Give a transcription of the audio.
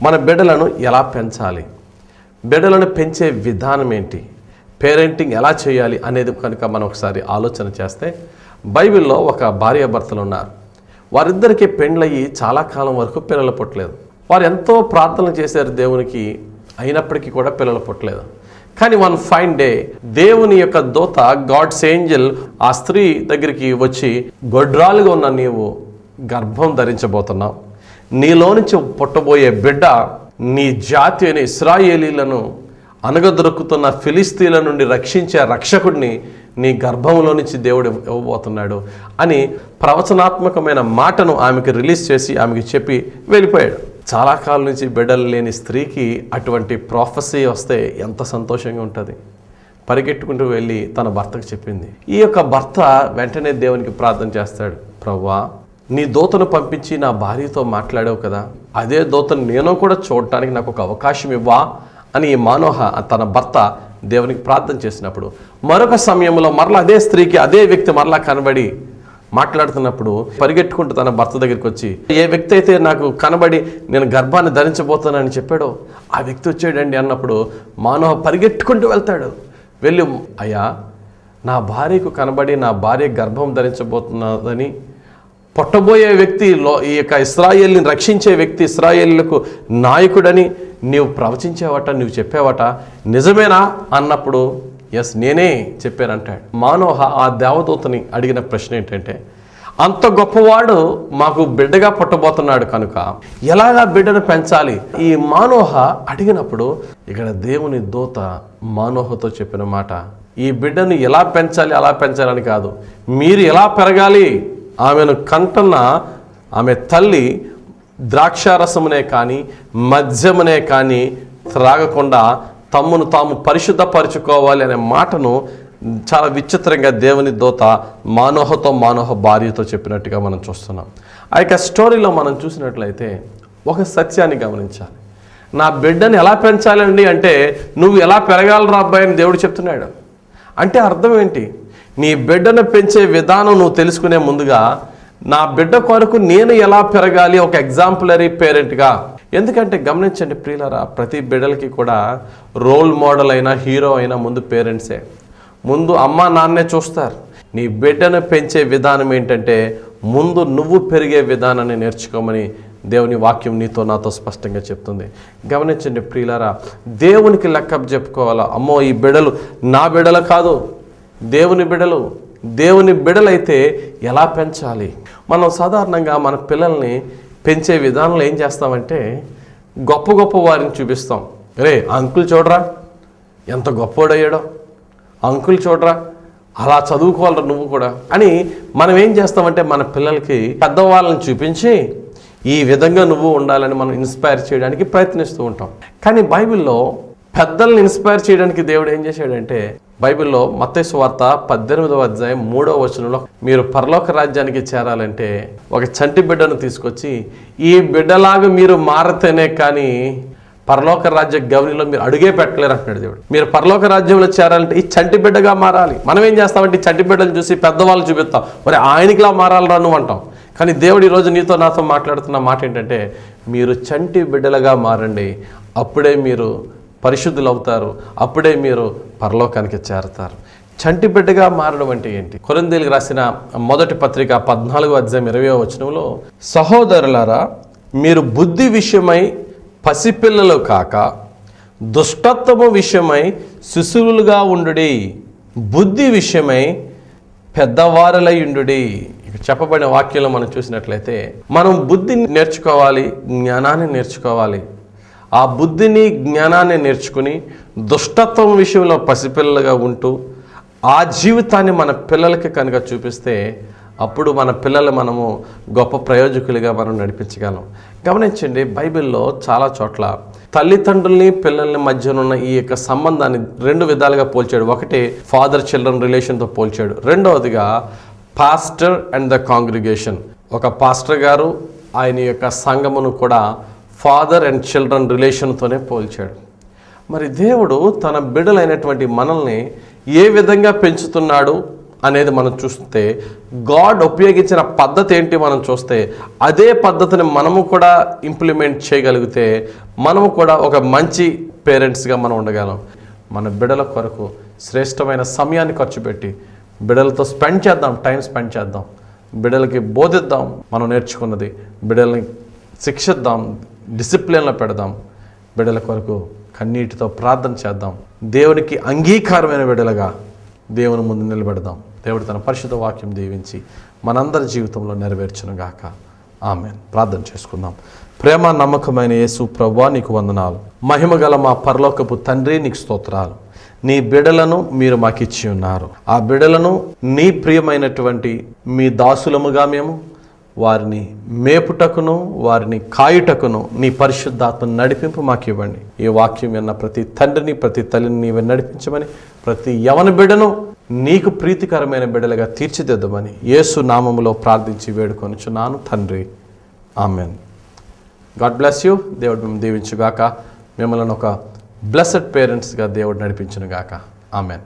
మన బిడ్డలను ఎలా పెంచాలి, బిడ్డలను పెంచే విధానం ఏంటి, పేరెంటింగ్ ఎలా చేయాలి అనేది కనుక మనం ఒకసారి ఆలోచన చేస్తే, బైబిల్లో ఒక భార్యాభర్తలు ఉన్నారు. వారిద్దరికీ పెండ్లయ్యి చాలా కాలం వరకు పిల్లలు పుట్టలేదు. వారు ఎంతో ప్రార్థనలు చేశారు దేవునికి, అయినప్పటికీ కూడా పిల్లలు పుట్టలేదు. కానీ వన్ ఫైన్ డే దేవుని యొక్క దూత, గాడ్స్ ఏంజల్, ఆ స్త్రీ దగ్గరికి వచ్చి, గొడ్రాలుగా ఉన్న నీవు గర్భం ధరించబోతున్నావు, నీలో నుంచి పుట్టబోయే బిడ్డ నీ జాతి అయిన ఇశ్రాయేలీలను అనగదొరుకుతున్న ఫిలిస్తీన్ల నుండి రక్షించే రక్షకుడిని నీ గర్భంలో నుంచి దేవుడు ఇవ్వబోతున్నాడు అని ప్రవచనాత్మకమైన మాటను ఆమెకి రిలీజ్ చేసి ఆమెకి చెప్పి వెళ్ళిపోయాడు. చాలా కాలం నుంచి బిడ్డలు లేని స్త్రీకి అటువంటి ప్రాఫెసీ వస్తే ఎంత సంతోషంగా ఉంటుంది. పరిగెట్టుకుంటూ వెళ్ళి తన భర్తకు చెప్పింది. ఈ యొక్క భర్త వెంటనే దేవునికి ప్రార్థన చేస్తాడు, ప్రభువా, నీ దూతను పంపించి నా భార్యతో మాట్లాడావు కదా, అదే దూతను నేను కూడా చూడటానికి నాకు ఒక అవకాశం ఇవ్వా అని ఈ మానోహ తన భర్త దేవునికి ప్రార్థన చేసినప్పుడు, మరొక సమయంలో మరలా అదే స్త్రీకి అదే వ్యక్తి మరలా కనబడి మాట్లాడుతున్నప్పుడు పరిగెట్టుకుంటూ తన భర్త దగ్గరికి వచ్చి, ఏ వ్యక్తి అయితే నాకు కనబడి నేను గర్భాన్ని ధరించబోతానని చెప్పాడో ఆ వ్యక్తి వచ్చాడండి అన్నప్పుడు మానవ పరిగెట్టుకుంటూ వెళ్తాడు. వెళ్ళి, అయ్యా, నా భార్యకు కనబడి నా భార్య గర్భం ధరించబోతున్నదని, పుట్టబోయే వ్యక్తి ఈ యొక్క ఇశ్రాయేలుని రక్షించే వ్యక్తి, ఇశ్రాయేలులకు నాయకుడని నీవు ప్రవచించావట, నువ్వు చెప్పావట, నిజమేనా అన్నప్పుడు, ఎస్ నేనే చెప్పానంటాడు. మానోహ ఆ దేవదూతని అడిగిన ప్రశ్న ఏంటంటే, అంత గొప్పవాడు మాకు బిడ్డగా పుట్టబోతున్నాడు కనుక ఎలాగా బిడ్డను పెంచాలి? ఈ మానోహ అడిగినప్పుడు ఇక్కడ దేవుని దూత మానోహతో చెప్పిన మాట, ఈ బిడ్డను ఎలా పెంచాలి అలా పెంచాలని కాదు, మీరు ఎలా పెరగాలి. ఆమెను కంటున్న ఆమె తల్లి ద్రాక్షారసమునే కానీ మద్యమునే కానీ త్రాగకుండా తమ్మును తాము పరిశుద్ధపరచుకోవాలి అనే మాటను చాలా విచిత్రంగా దేవుని దూత మానోహ భార్యతో చెప్పినట్టుగా మనం చూస్తున్నాం. ఆ యొక్క స్టోరీలో మనం చూసినట్లయితే ఒక సత్యాన్ని గమనించాలి. నా బిడ్డని ఎలా పెంచాలండి అంటే, నువ్వు ఎలా పెరగాలరా అబ్బాయి అని దేవుడు చెప్తున్నాడు. అంటే అర్థం ఏంటి? నీ బిడ్డను పెంచే విధానం నువ్వు తెలుసుకునే ముందుగా నా బిడ్డ కొరకు నేను ఎలా పెరగాలి ఒక ఎగ్జాంపులరీ పేరెంట్గా. ఎందుకంటే గమనించండి ప్రియులారా, ప్రతి బిడ్డలకి కూడా రోల్ మోడల్ అయినా హీరో అయినా ముందు పేరెంట్సే. ముందు అమ్మ నాన్నే చూస్తారు. నీ బిడ్డను పెంచే విధానం ఏంటంటే, ముందు నువ్వు పెరిగే విధానాన్ని నేర్చుకోమని దేవుని వాక్యం నీతో నాతో స్పష్టంగా చెప్తుంది. గమనించండి ప్రియులారా, దేవునికి లెక్క చెప్పుకోవాలా. అమ్మో, ఈ బిడ్డలు నా బిడ్డలు కాదు, దేవుని బిడ్డలు. దేవుని బిడ్డలైతే ఎలా పెంచాలి? మనం సాధారణంగా మన పిల్లల్ని పెంచే విధానంలో ఏం చేస్తామంటే, గొప్ప వారిని చూపిస్తాం. రే అంకుల్ చూడరా ఎంత గొప్పోడయ్యాడో, అంకుల్ చూడరా అలా చదువుకోవాలరా నువ్వు కూడా అని మనం ఏం చేస్తామంటే, మన పిల్లలకి పెద్దవాళ్ళని చూపించి ఈ విధంగా నువ్వు ఉండాలని మనం ఇన్స్పైర్ చేయడానికి ప్రయత్నిస్తూ ఉంటాం. కానీ బైబిల్లో పెద్దల్ని ఇన్స్పైర్ చేయడానికి దేవుడు ఏం చేశాడంటే, బైబిల్లో మత్తయి సువార్త 18వ అధ్యాయం 3వ వచనంలో, మీరు పరలోక రాజ్యానికి చేరాలంటే ఒక చంటి బిడ్డను తీసుకొచ్చి, ఈ బిడ్డలాగా మీరు మారితేనే కానీ పరలోక రాజ్య గవనిలో మీరు అడుగే పెట్టలేరు అంటున్నాడు దేవుడు. మీరు పరలోక రాజ్యంలో చేరాలంటే ఈ చంటి బిడ్డగా మారాలి. మనం ఏం చేస్తామంటే ఈ చంటి బిడ్డను చూసి పెద్దవాళ్ళు చూపిస్తాం, మరి ఆయనకిలా మారాలరా నువ్వు అంటాం. కానీ దేవుడు ఈరోజు నీతో నాతో మాట్లాడుతున్న మాట ఏంటంటే, మీరు చంటి బిడ్డలుగా మారండి, అప్పుడే మీరు పరిశుద్ధులు అవుతారు, అప్పుడే మీరు పరలోకానికి చేరతారు. చంటి బిడ్డగా మారడం అంటే ఏంటి? కొరింథీయులకు రాసిన మొదటి పత్రిక 14వ అధ్యాయం 20వ వచనంలో, సహోదరులారా, మీరు బుద్ధి విషయమై పసిపిల్లలు కాక దుష్టత్వము విషయమై శిశువులుగా ఉండుడి, బుద్ధి విషయమై పెద్దవారులై ఉండుడి. చెప్పబడిన వాక్యంలో మనం చూసినట్లయితే, మనం బుద్ధిని నేర్చుకోవాలి, జ్ఞానాన్ని నేర్చుకోవాలి. ఆ బుద్ధిని జ్ఞానాన్ని నేర్చుకుని దుష్టత్వం విషయంలో పసిపిల్లలుగా ఉంటూ ఆ జీవితాన్ని మన పిల్లలకి కనుక చూపిస్తే అప్పుడు మన పిల్లలు మనము గొప్ప ప్రయోజకులుగా మనం నడిపించగలం. గమనించండి, బైబిల్లో చాలా చోట్ల తల్లిదండ్రుల్ని పిల్లల్ని మధ్యనున్న ఈ యొక్క సంబంధాన్ని రెండు విధాలుగా పోల్చాడు. ఒకటి ఫాదర్ చిల్డ్రన్ రిలేషన్తో పోల్చాడు. రెండవదిగా పాస్టర్ అండ్ ద కాంగ్రిగేషన్. ఒక పాస్టర్ గారు ఆయన యొక్క సంఘమును కూడా ఫాదర్ అండ్ చిల్డ్రన్ రిలేషన్తోనే పోల్చాడు. మరి దేవుడు తన బిడ్డలైనటువంటి మనల్ని ఏ విధంగా పెంచుతున్నాడు అనేది మనం చూస్తే, గాడ్ ఉపయోగించిన పద్ధతి ఏంటి మనం చూస్తే, అదే పద్ధతిని మనము కూడా ఇంప్లిమెంట్ చేయగలిగితే మనము కూడా ఒక మంచి పేరెంట్స్గా మనం ఉండగలం. మన బిడ్డల కొరకు శ్రేష్టమైన సమయాన్ని ఖర్చు పెట్టి బిడ్డలతో స్పెండ్ చేద్దాం, టైం స్పెండ్ చేద్దాం, బిడ్డలకి బోధిద్దాం, మనం నేర్చుకున్నది బిడ్డల్ని శిక్షిద్దాం, డిసిప్లిన్లో పెడదాం, బిడ్డల కొరకు కన్నీటితో ప్రార్థన చేద్దాం, దేవునికి అంగీకారమైన బిడ్డలుగా దేవుని ముందు నిలబెడదాం. దేవుడు తన పరిశుద్ధ వాక్యం దీవించి మనందరి జీవితంలో నెరవేర్చునుగాక. ఆమేన్. ప్రార్థన చేసుకుందాం. ప్రేమ నమ్మకమైన యేసు ప్రభువా, నీకు వందనాలు. మహిమగల మా పరలోకపు తండ్రి, నీకు స్తోత్రాలు. నీ బిడ్డలను మీరు మాకు ఇచ్చి ఉన్నారు. ఆ బిడ్డలను నీ ప్రియమైనటువంటి మీ దాసులముగా మేము వారిని మేపుటకును వారిని కాయుటకును నీ పరిశుద్ధాత్మను నడిపింపు మాకు ఇవ్వండి. ఈ వాక్యం విన్న ప్రతి తండ్రిని ప్రతి తల్లిని నీవే నడిపించమని, ప్రతి యవన బిడ్డను నీకు ప్రీతికరమైన బిడ్డలుగా తీర్చిదిద్దమని యేసు నామములో ప్రార్థించి వేడుకొనుచున్నాను తండ్రి. ఆమెన్. God bless you. దేవుడు మేము దీవించుగాక. మిమ్మల్ని ఒక బ్లెస్డ్ పేరెంట్స్గా దేవుడు నడిపించునుగాక. ఆమెన్.